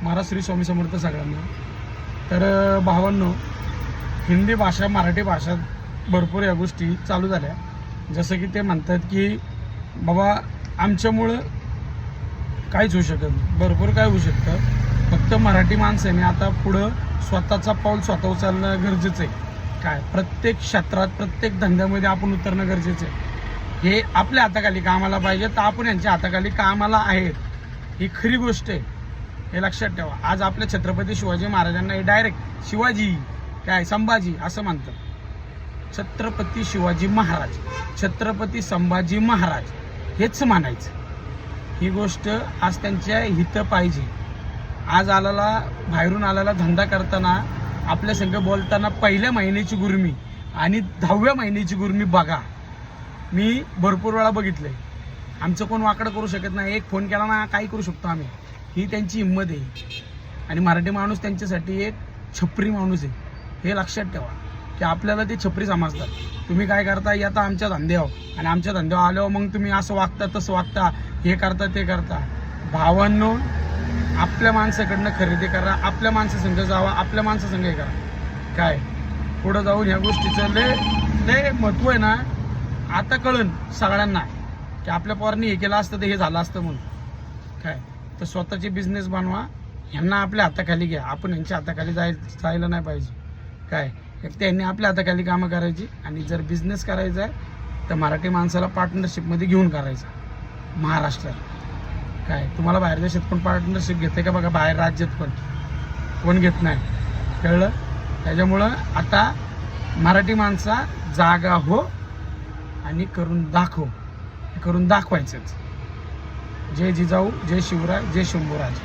महाराज श्री स्वामी समर्थ सगळ्यांना. तर भावांनो, हिंदी भाषा मराठी भाषा भरपूर या गोष्टी चालू झाल्या. जसं की ते म्हणतात की बाबा आमच्यामुळं काहीच होऊ शकत नाही. भरपूर काय होऊ शकतं, फक्त मराठी माणसाने आता पुढं स्वतःचा पाऊल स्वतः उचलणं गरजेचं आहे. काय प्रत्येक क्षेत्रात प्रत्येक धंद्यामध्ये आपण उतरणं गरजेचं आहे. हे आपल्या हाताखाली कामाला पाहिजे, तर आपण यांच्या हाताखाली कामाला आहेत, ही खरी गोष्ट आहे. हे लक्षात ठेवा. आज आपल्या छत्रपती शिवाजी महाराजांना हे डायरेक्ट शिवाजी काय संभाजी असं म्हणतात. छत्रपती शिवाजी महाराज, छत्रपती संभाजी महाराज हेच म्हणायचं. ही गोष्ट आज त्यांच्या हित पाहिजे. आज आलेला बाहेरून आलेला धंदा करताना आपल्या संग बोलताना पहिल्या महिन्याची गुरमी आणि 10व्या महिन्याची गुरमी बघा. मी भरपूर वेळा बघितलंय. आमचं कोण वाकडं करू शकत नाही. एक फोन केला ना काही करू शकतो आम्ही, ही त्यांची हिंमत आहे. आणि मराठी माणूस त्यांच्यासाठी एक छपरी माणूस आहे. हे लक्षात ठेवा की आपल्याला ते छपरी समजतात. तुम्ही काय करता, येता आमच्या धंद्यावर आणि आमच्या धंद्यावर आल्यावर मग तुम्ही असं वागता तसं वागता, हे करता ते करता. भावांनो, आपल्या माणसाकडनं खरेदी करा, आपल्या माणसासंग जावा, आपल्या माणसासंग हे करा. काय पुढं जाऊन ह्या गोष्टीचं लय महत्त्व आहे ना. आता कळन सगळ्यांना की आपल्या पोरांनी हे केलं असतं तर हे झालं असतं म्हणून. काय तर स्वतःचे बिझनेस बनवा, ह्यांना आपल्या हाताखाली घ्या. आपण यांच्या हाताखाली जायला नाही पाहिजे. काय एक त्यांनी आपल्या हाताखाली कामं करायची, आणि जर बिझनेस करायचा आहे तर मराठी माणसाला पार्टनरशिपमध्ये घेऊन करायचा. महाराष्ट्रात काय तुम्हाला बाहेर देशात पण पार्टनरशिप घेते का बघा, बाहेर राज्यात पण कोण घेत नाही. कळलं? त्याच्यामुळं आता मराठी माणसा जागा हो आणि करून दाखव, करून दाखवायचंच. जय जिजाऊ, जय शिवराय, जय शंभूराज.